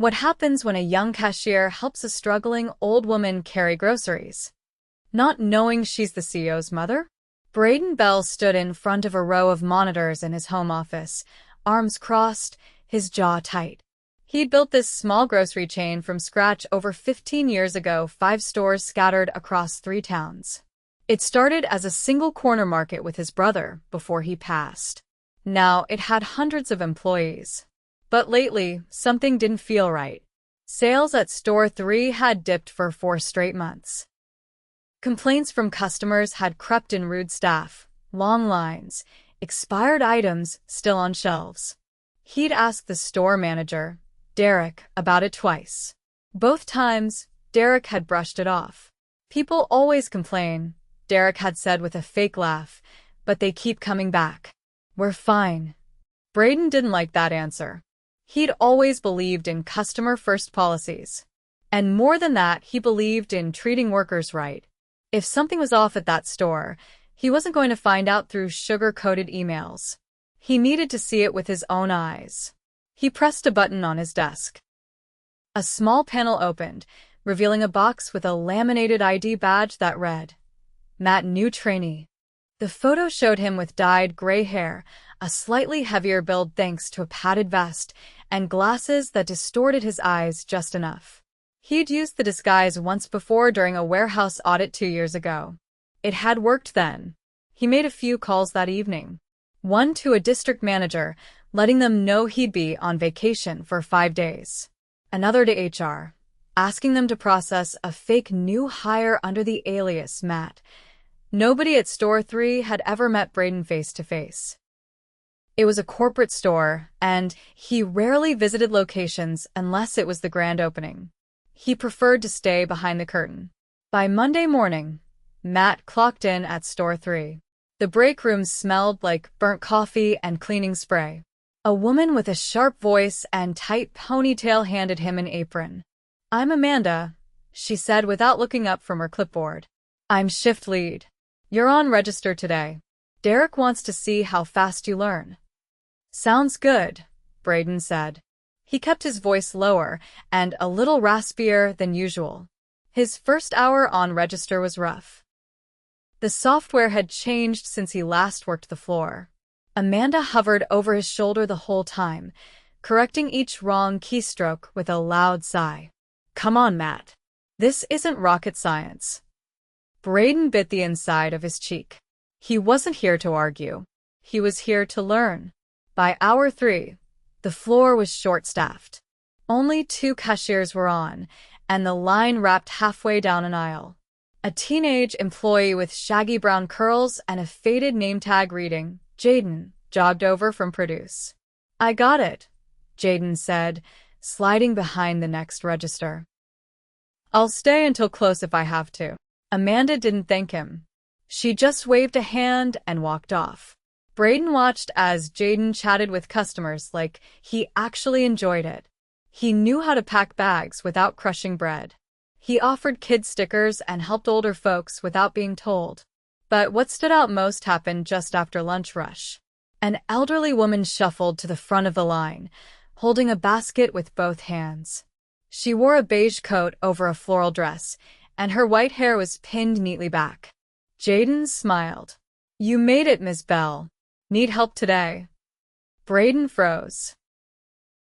What happens when a young cashier helps a struggling old woman carry groceries? Not knowing she's the CEO's mother? Brayden Bell stood in front of a row of monitors in his home office, arms crossed, his jaw tight. He'd built this small grocery chain from scratch over 15 years ago, 5 stores scattered across 3 towns. It started as a single corner market with his brother before he passed. Now it had hundreds of employees. But lately, something didn't feel right. Sales at Store 3 had dipped for 4 straight months. Complaints from customers had crept in: rude staff, long lines, expired items still on shelves. He'd asked the store manager, Derek, about it twice. Both times, Derek had brushed it off. "People always complain," Derek had said with a fake laugh, "but they keep coming back. We're fine." Brayden didn't like that answer. He'd always believed in customer-first policies. And more than that, he believed in treating workers right. If something was off at that store, he wasn't going to find out through sugar-coated emails. He needed to see it with his own eyes. He pressed a button on his desk. A small panel opened, revealing a box with a laminated ID badge that read, "Matt, new trainee." The photo showed him with dyed gray hair, a slightly heavier build thanks to a padded vest, and glasses that distorted his eyes just enough. He'd used the disguise once before during a warehouse audit 2 years ago. It had worked then. He made a few calls that evening. One to a district manager, letting them know he'd be on vacation for 5 days. Another to HR, asking them to process a fake new hire under the alias Matt. Nobody at Store 3 had ever met Brayden face to face. It was a corporate store, and he rarely visited locations unless it was the grand opening. He preferred to stay behind the curtain. By Monday morning, Matt clocked in at Store 3. The break room smelled like burnt coffee and cleaning spray. A woman with a sharp voice and tight ponytail handed him an apron. "I'm Amanda," she said without looking up from her clipboard. "I'm shift lead. You're on register today. Derek wants to see how fast you learn." "Sounds good," Brayden said. He kept his voice lower and a little raspier than usual. His first hour on register was rough. The software had changed since he last worked the floor. Amanda hovered over his shoulder the whole time, correcting each wrong keystroke with a loud sigh. "Come on, Matt. This isn't rocket science." Brayden bit the inside of his cheek. He wasn't here to argue. He was here to learn. By hour 3, the floor was short-staffed. Only 2 cashiers were on, and the line wrapped halfway down an aisle. A teenage employee with shaggy brown curls and a faded name tag reading, Jayden, jogged over from produce. "I got it," Jayden said, sliding behind the next register. "I'll stay until close if I have to." Amanda didn't thank him. She just waved a hand and walked off. Brayden watched as Jayden chatted with customers like he actually enjoyed it. He knew how to pack bags without crushing bread. He offered kid stickers and helped older folks without being told. But what stood out most happened just after lunch rush. An elderly woman shuffled to the front of the line, holding a basket with both hands. She wore a beige coat over a floral dress, and her white hair was pinned neatly back. Jayden smiled. "You made it, Ms. Bell. Need help today?" Brayden froze.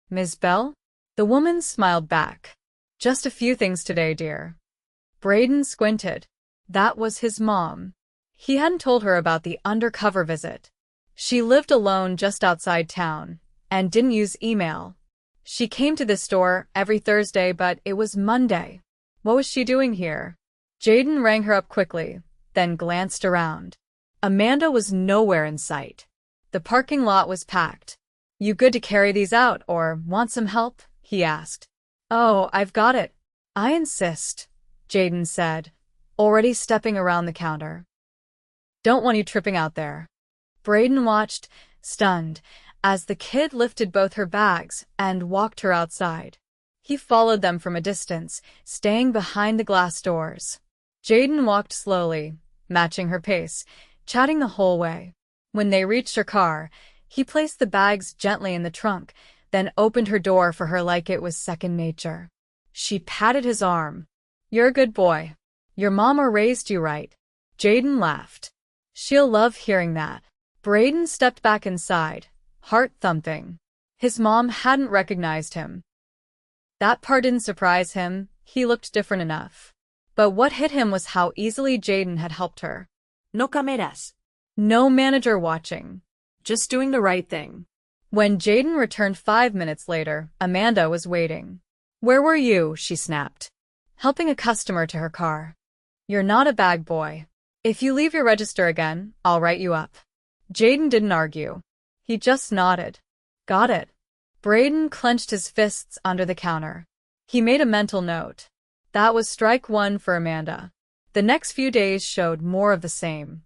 "Ms. Bell?" The woman smiled back. "Just a few things today, dear." Brayden squinted. That was his mom. He hadn't told her about the undercover visit. She lived alone just outside town, and didn't use email. She came to this store every Thursday, but it was Monday. What was she doing here? Jayden rang her up quickly, then glanced around. Amanda was nowhere in sight. The parking lot was packed. "You good to carry these out, or want some help?" he asked. "Oh, I've got it. I insist," Jayden said, already stepping around the counter. "Don't want you tripping out there." Brayden watched, stunned, as the kid lifted both her bags and walked her outside. He followed them from a distance, staying behind the glass doors. Jayden walked slowly, matching her pace, chatting the whole way. When they reached her car, he placed the bags gently in the trunk, then opened her door for her like it was second nature. She patted his arm. "You're a good boy. Your mama raised you right." Jayden laughed. "She'll love hearing that." Brayden stepped back inside, heart thumping. His mom hadn't recognized him. That part didn't surprise him, he looked different enough. But what hit him was how easily Jayden had helped her. No cameras. No manager watching. Just doing the right thing. When Jayden returned 5 minutes later, Amanda was waiting. "Where were you?" she snapped. "Helping a customer to her car." "You're not a bag boy. If you leave your register again, I'll write you up." Jayden didn't argue. He just nodded. "Got it." Brayden clenched his fists under the counter. He made a mental note. That was strike one for Amanda. The next few days showed more of the same.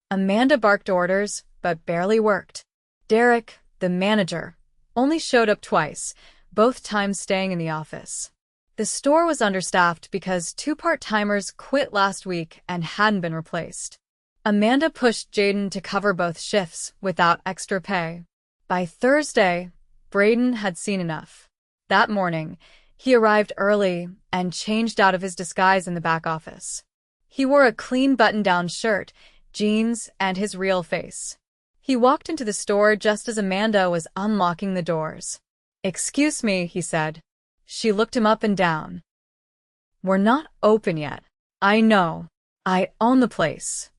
Amanda barked orders, but barely worked. Derek, the manager, only showed up twice, both times staying in the office. The store was understaffed because 2 part-timers quit last week and hadn't been replaced. Amanda pushed Jayden to cover both shifts without extra pay. By Thursday, Brayden had seen enough. That morning, he arrived early and changed out of his disguise in the back office. He wore a clean button-down shirt, jeans, and his real face. He walked into the store just as Amanda was unlocking the doors. "Excuse me," he said. She looked him up and down. "We're not open yet." "I know. I own the place."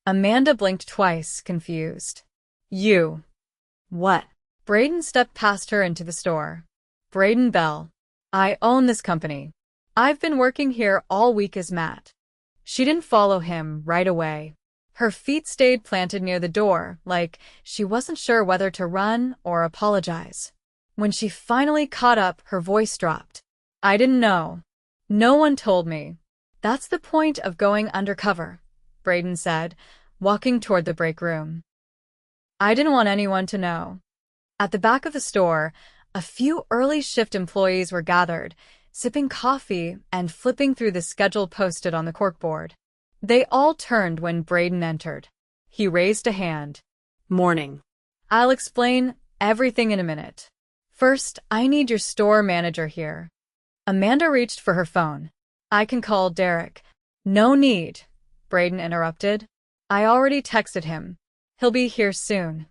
Amanda blinked twice, confused. "You." "What?" Brayden stepped past her into the store. "Brayden Bell. I own this company. I've been working here all week as Matt." She didn't follow him right away. Her feet stayed planted near the door, like she wasn't sure whether to run or apologize. When she finally caught up, her voice dropped. "I didn't know. No one told me." "That's the point of going undercover," Brayden said, walking toward the break room. "I didn't want anyone to know." At the back of the store, a few early shift employees were gathered, sipping coffee and flipping through the schedule posted on the corkboard. They all turned when Brayden entered. He raised a hand. "Morning." "I'll explain everything in a minute. First, I need your store manager here." Amanda reached for her phone. "I can call Derek." "No need," Brayden interrupted. "I already texted him. He'll be here soon."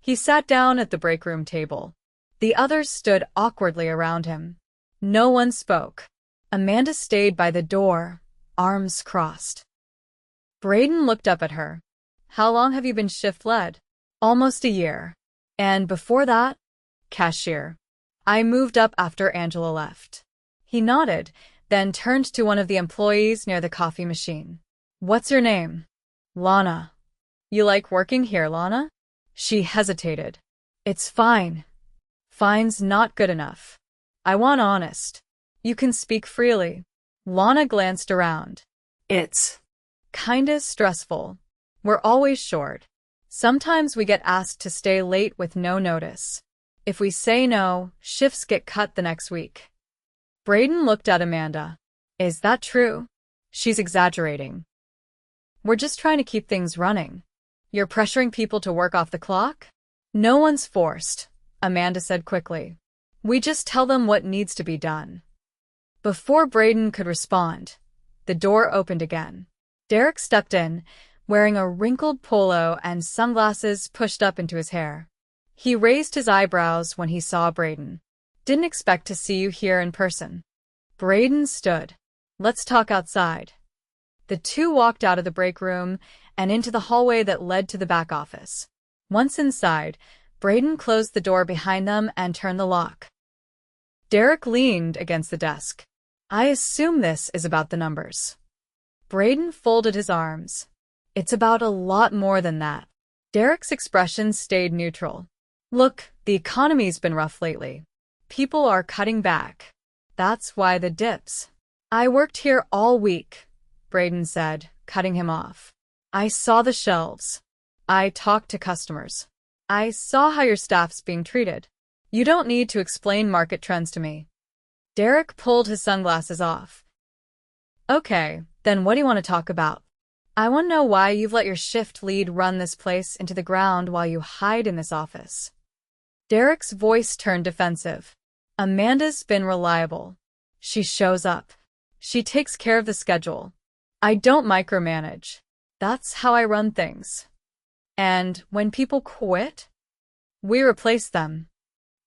He sat down at the break room table. The others stood awkwardly around him. No one spoke. Amanda stayed by the door, arms crossed. Brayden looked up at her. "How long have you been shift-led?" "Almost a year. And before that, cashier. I moved up after Angela left." He nodded, then turned to one of the employees near the coffee machine. "What's your name?" "Lana." "You like working here, Lana?" She hesitated. "It's fine." "Fine's not good enough. I want honest." "You can speak freely." Lana glanced around. "It's kinda stressful. We're always short. Sometimes we get asked to stay late with no notice. If we say no, shifts get cut the next week." Brayden looked at Amanda. "Is that true?" "She's exaggerating. We're just trying to keep things running." "You're pressuring people to work off the clock?" "No one's forced," Amanda said quickly. "We just tell them what needs to be done." Before Brayden could respond, the door opened again. Derek stepped in, wearing a wrinkled polo and sunglasses pushed up into his hair. He raised his eyebrows when he saw Brayden. "Didn't expect to see you here in person." Brayden stood. "Let's talk outside." The two walked out of the break room and into the hallway that led to the back office. Once inside, Brayden closed the door behind them and turned the lock. Derek leaned against the desk. "I assume this is about the numbers." Brayden folded his arms. "It's about a lot more than that." Derek's expression stayed neutral. "Look, the economy's been rough lately. People are cutting back. That's why the dips." "I worked here all week," Brayden said, cutting him off. "I saw the shelves. I talked to customers. I saw how your staff's being treated. You don't need to explain market trends to me." Derek pulled his sunglasses off. "Okay, then what do you want to talk about?" "I want to know why you've let your shift lead run this place into the ground while you hide in this office." Derek's voice turned defensive. Amanda's been reliable. She shows up. She takes care of the schedule. I don't micromanage. That's how I run things. And when people quit, we replace them.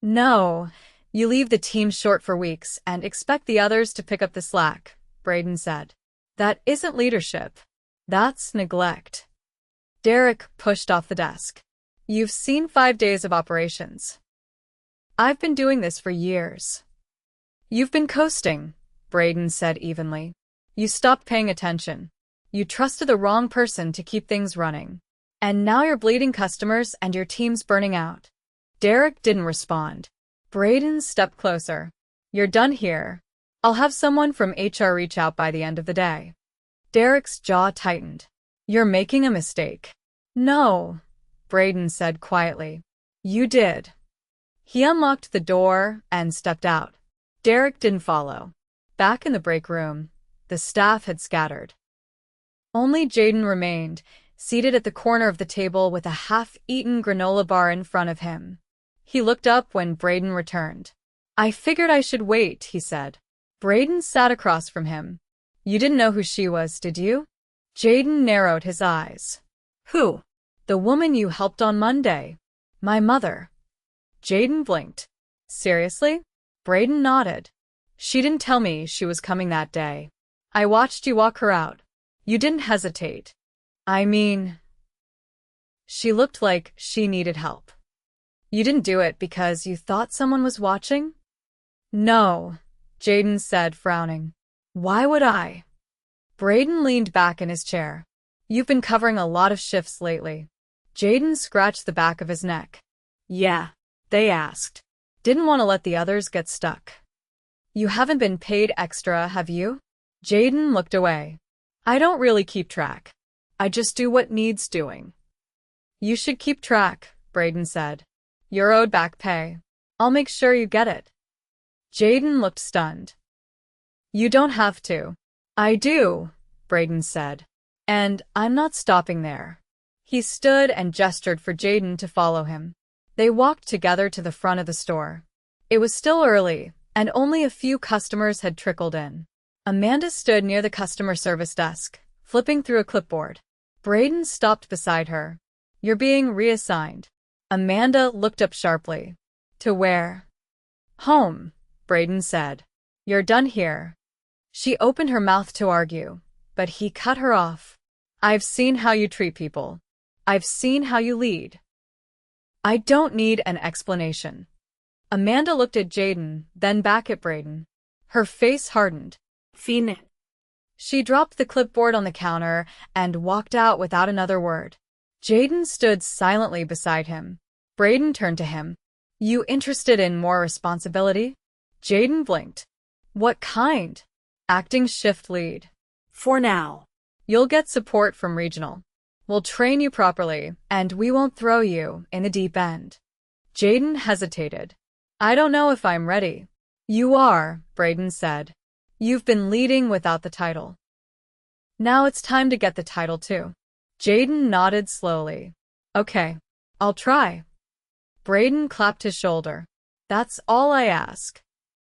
No, you leave the team short for weeks and expect the others to pick up the slack, Brayden said. That isn't leadership. That's neglect. Derek pushed off the desk. You've seen 5 days of operations. I've been doing this for years. You've been coasting, Brayden said evenly. You stopped paying attention. You trusted the wrong person to keep things running. And now you're bleeding customers and your team's burning out. Derek didn't respond. Brayden stepped closer. You're done here. I'll have someone from HR reach out by the end of the day. Derek's jaw tightened. You're making a mistake. No, Brayden said quietly. You did. He unlocked the door and stepped out. Derek didn't follow. Back in the break room, the staff had scattered. Only Jayden remained, seated at the corner of the table with a half-eaten granola bar in front of him. He looked up when Brayden returned. I figured I should wait, he said. Brayden sat across from him. You didn't know who she was, did you? Jayden narrowed his eyes. Who? The woman you helped on Monday. My mother. Jayden blinked. Seriously? Brayden nodded. She didn't tell me she was coming that day. I watched you walk her out. You didn't hesitate. I mean, she looked like she needed help. You didn't do it because you thought someone was watching? No, Jayden said, frowning. Why would I? Brayden leaned back in his chair. You've been covering a lot of shifts lately. Jayden scratched the back of his neck. Yeah, they asked. Didn't want to let the others get stuck. You haven't been paid extra, have you? Jayden looked away. I don't really keep track. I just do what needs doing. You should keep track, Brayden said. You're owed back pay. I'll make sure you get it. Jayden looked stunned. You don't have to. I do, Brayden said. And I'm not stopping there. He stood and gestured for Jayden to follow him. They walked together to the front of the store. It was still early, and only a few customers had trickled in. Amanda stood near the customer service desk, flipping through a clipboard. Brayden stopped beside her. You're being reassigned. Amanda looked up sharply. To where? Home, Brayden said. You're done here. She opened her mouth to argue, but he cut her off. I've seen how you treat people. I've seen how you lead. I don't need an explanation. Amanda looked at Jayden, then back at Brayden. Her face hardened. Fine. She dropped the clipboard on the counter and walked out without another word. Jayden stood silently beside him. Brayden turned to him. You interested in more responsibility? Jayden blinked. What kind? Acting shift lead. For now. You'll get support from regional. We'll train you properly, and we won't throw you in the deep end. Jayden hesitated. I don't know if I'm ready. You are, Brayden said. You've been leading without the title. Now it's time to get the title too. Jayden nodded slowly. Okay, I'll try. Brayden clapped his shoulder. That's all I ask.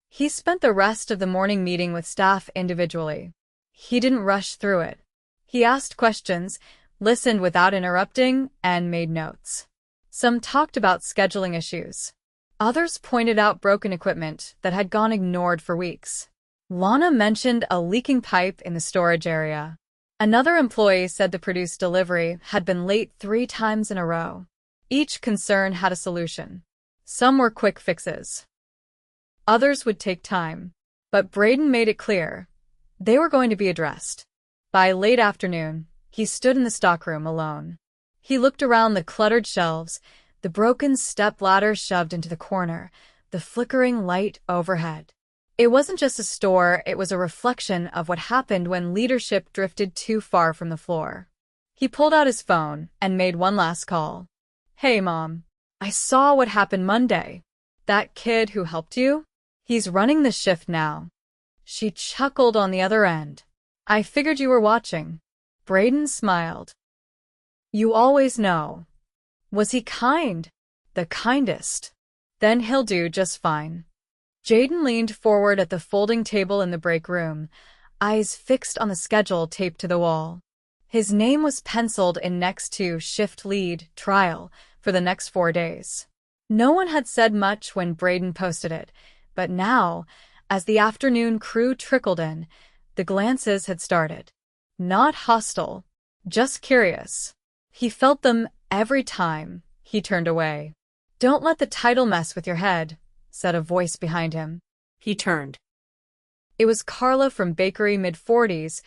He spent the rest of the morning meeting with staff individually. He didn't rush through it. He asked questions, listened without interrupting, and made notes. Some talked about scheduling issues. Others pointed out broken equipment that had gone ignored for weeks. Lana mentioned a leaking pipe in the storage area. Another employee said the produce delivery had been late 3 times in a row. Each concern had a solution. Some were quick fixes. Others would take time. But Brayden made it clear. They were going to be addressed. By late afternoon, he stood in the stockroom alone. He looked around the cluttered shelves, the broken step ladder shoved into the corner, the flickering light overhead. It wasn't just a store, it was a reflection of what happened when leadership drifted too far from the floor. He pulled out his phone and made one last call. Hey, Mom. I saw what happened Monday. That kid who helped you? He's running the shift now. She chuckled on the other end. I figured you were watching. Brayden smiled. You always know. Was he kind? The kindest? Then he'll do just fine. Jayden leaned forward at the folding table in the break room, eyes fixed on the schedule taped to the wall. His name was penciled in next to shift lead, trial, for the next 4 days. No one had said much when Brayden posted it, but now, as the afternoon crew trickled in, the glances had started. Not hostile, just curious. He felt them every time he turned away. "Don't let the title mess with your head," said a voice behind him. He turned. It was Carla from bakery mid-40s,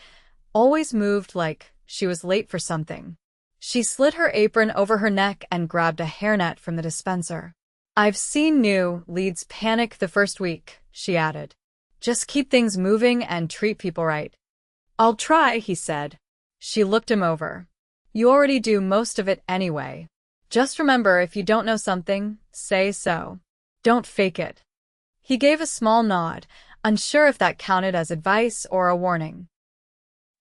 always moved like she was late for something. She slid her apron over her neck and grabbed a hairnet from the dispenser. "I've seen new leads panic the first week," she added. "Just keep things moving and treat people right." "I'll try," he said. She looked him over. "You already do most of it anyway. Just remember, if you don't know something, say so. Don't fake it." He gave a small nod, unsure if that counted as advice or a warning.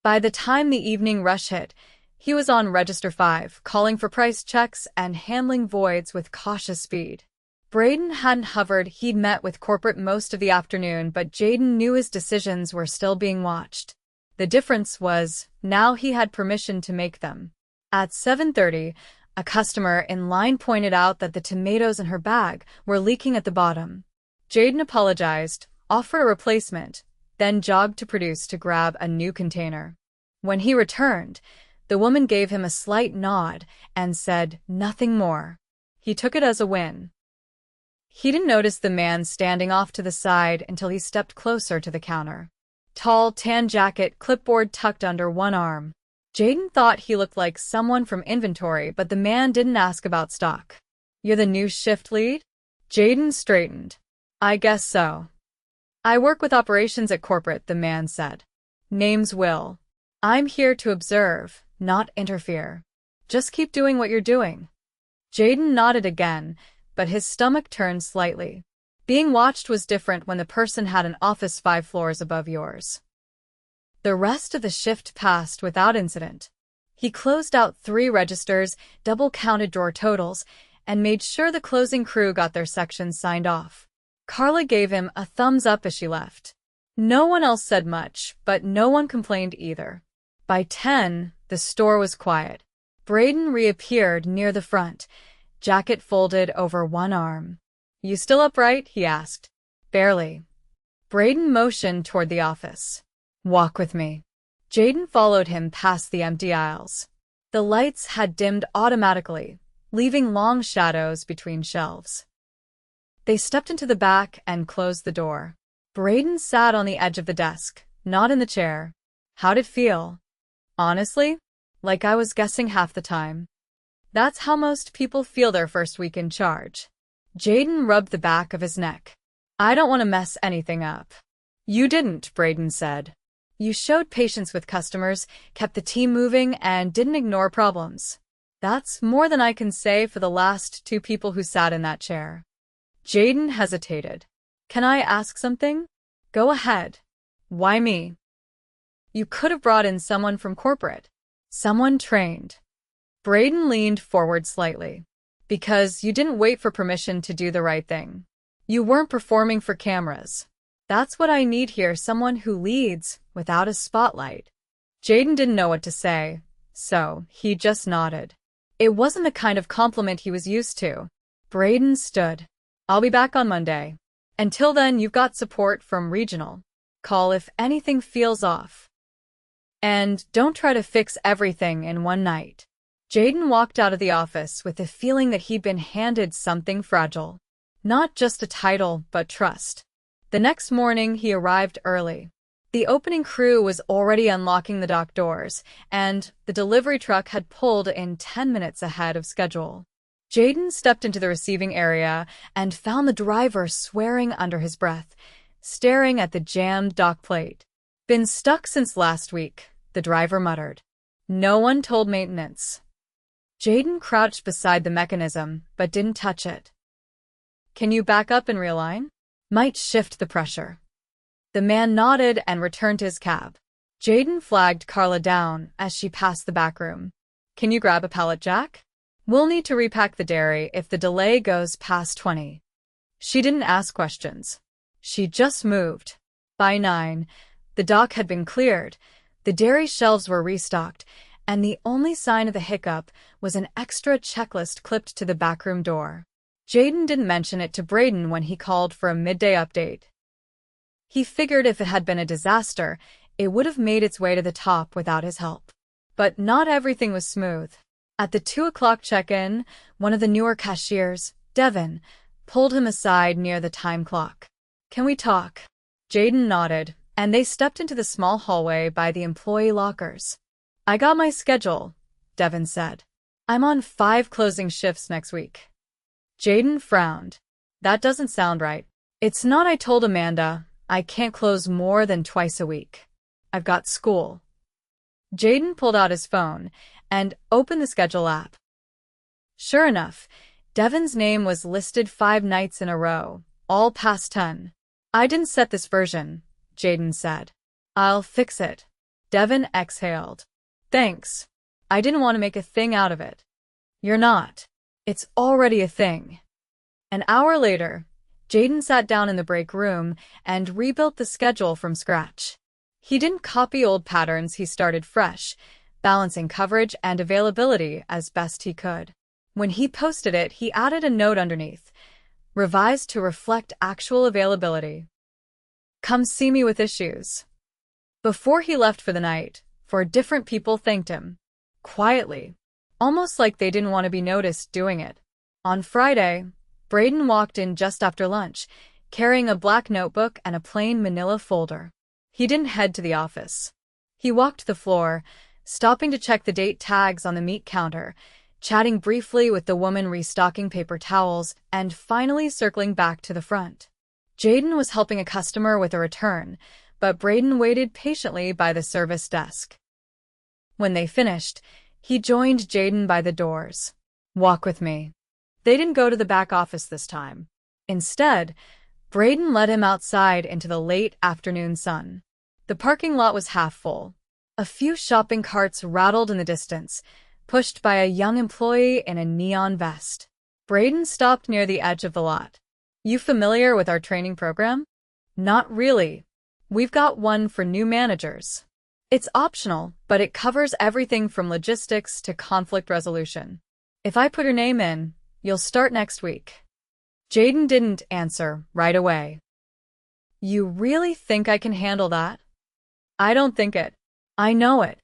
By the time the evening rush hit, he was on Register 5, calling for price checks and handling voids with cautious speed. Brayden hadn't hovered. He'd met with corporate most of the afternoon, but Jayden knew his decisions were still being watched. The difference was, now he had permission to make them. At 7:30, a customer in line pointed out that the tomatoes in her bag were leaking at the bottom. Jayden apologized, offered a replacement, then jogged to grab a new container. When he returned, the woman gave him a slight nod and said nothing more. He took it as a win. He didn't notice the man standing off to the side until he stepped closer to the counter. Tall, tan jacket, clipboard tucked under one arm. Jayden thought he looked like someone from inventory, but the man didn't ask about stock. "You're the new shift lead?" Jayden straightened. "I guess so. I work with operations at corporate," the man said. "Name's Will. I'm here to observe, not interfere. Just keep doing what you're doing." Jayden nodded again, but his stomach turned slightly. Being watched was different when the person had an office 5 floors above yours. The rest of the shift passed without incident. He closed out 3 registers, double-counted drawer totals, and made sure the closing crew got their sections signed off. Carla gave him a thumbs up as she left. No one else said much, but no one complained either. By 10, the store was quiet. Brayden reappeared near the front, jacket folded over one arm. "You still upright?" he asked. "Barely." Brayden motioned toward the office. "Walk with me." Jayden followed him past the empty aisles. The lights had dimmed automatically, leaving long shadows between shelves. They stepped into the back and closed the door. Brayden sat on the edge of the desk, not in the chair. "How'd it feel?" "Honestly, like I was guessing half the time." "That's how most people feel their first week in charge." Jayden rubbed the back of his neck. "I don't want to mess anything up." "You didn't," Brayden said. "You showed patience with customers, kept the team moving, and didn't ignore problems. That's more than I can say for the last 2 people who sat in that chair." Jayden hesitated. "Can I ask something?" "Go ahead." "Why me?" "You could have brought in someone from corporate. Someone trained." Brayden leaned forward slightly. "Because you didn't wait for permission to do the right thing. You weren't performing for cameras. That's what I need here, someone who leads without a spotlight." Jayden didn't know what to say, so he just nodded. It wasn't the kind of compliment he was used to. Brayden stood. "I'll be back on Monday. Until then, you've got support from regional. Call if anything feels off. And don't try to fix everything in one night." Jayden walked out of the office with the feeling that he'd been handed something fragile. Not just a title, but trust. The next morning, he arrived early. The opening crew was already unlocking the dock doors, and the delivery truck had pulled in 10 minutes ahead of schedule. Jayden stepped into the receiving area and found the driver swearing under his breath, staring at the jammed dock plate. "Been stuck since last week," the driver muttered. "No one told maintenance." Jayden crouched beside the mechanism, but didn't touch it. "Can you back up and realign? Might shift the pressure." The man nodded and returned to his cab. Jayden flagged Carla down as she passed the back room. "Can you grab a pallet jack? We'll need to repack the dairy if the delay goes past 20. She didn't ask questions. She just moved. By 9, the dock had been cleared, the dairy shelves were restocked, and the only sign of the hiccup was an extra checklist clipped to the backroom door. Jayden didn't mention it to Brayden when he called for a midday update. He figured if it had been a disaster, it would have made its way to the top without his help. But not everything was smooth. At the 2 o'clock check-in, one of the newer cashiers, Devin, pulled him aside near the time clock. "Can we talk?" Jayden nodded, and they stepped into the small hallway by the employee lockers. "I got my schedule," Devin said. "I'm on 5 closing shifts next week." Jayden frowned. "That doesn't sound right." "It's not. I told Amanda I can't close more than twice a week. I've got school." Jayden pulled out his phone and opened the schedule app. Sure enough, Devin's name was listed 5 nights in a row, all past 10. "I didn't set this version," Jayden said. "I'll fix it." Devin exhaled. "Thanks. I didn't want to make a thing out of it." "You're not. It's already a thing." An hour later, Jayden sat down in the break room and rebuilt the schedule from scratch. He didn't copy old patterns, he started fresh, balancing coverage and availability as best he could. When he posted it, he added a note underneath, revised to reflect actual availability. "Come see me with issues." Before he left for the night, 4 different people thanked him. Quietly. Almost like they didn't want to be noticed doing it. On Friday, Brayden walked in just after lunch, carrying a black notebook and a plain manila folder. He didn't head to the office. He walked the floor, stopping to check the date tags on the meat counter, chatting briefly with the woman restocking paper towels, and finally circling back to the front. Jayden was helping a customer with a return, but Brayden waited patiently by the service desk. When they finished, he joined Jayden by the doors. "Walk with me." They didn't go to the back office this time. Instead, Brayden led him outside into the late afternoon sun. The parking lot was half full. A few shopping carts rattled in the distance, pushed by a young employee in a neon vest. Brayden stopped near the edge of the lot. "You familiar with our training program?" "Not really. We've got one for new managers. It's optional, but it covers everything from logistics to conflict resolution. If I put your name in, you'll start next week." Jayden didn't answer right away. "You really think I can handle that?" "I don't think it. I know it."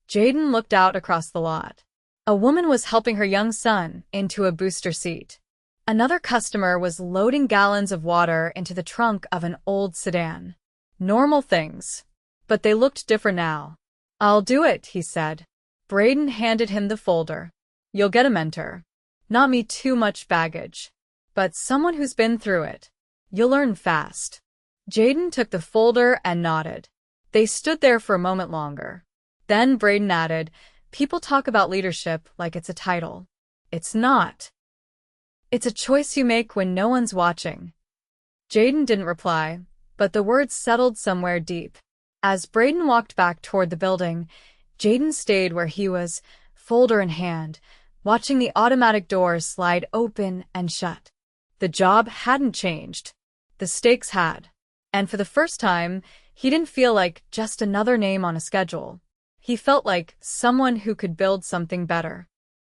Jayden looked out across the lot. A woman was helping her young son into a booster seat. Another customer was loading gallons of water into the trunk of an old sedan. Normal things. But they looked different now. "I'll do it," he said. Brayden handed him the folder. "You'll get a mentor. Not me, too much baggage. But someone who's been through it. You'll learn fast." Jayden took the folder and nodded. They stood there for a moment longer. Then Brayden added, "People talk about leadership like it's a title. It's not. It's a choice you make when no one's watching." Jayden didn't reply, but the words settled somewhere deep. As Brayden walked back toward the building, Jayden stayed where he was, folder in hand, watching the automatic doors slide open and shut. The job hadn't changed. The stakes had. And for the first time, he didn't feel like just another name on a schedule. He felt like someone who could build something better.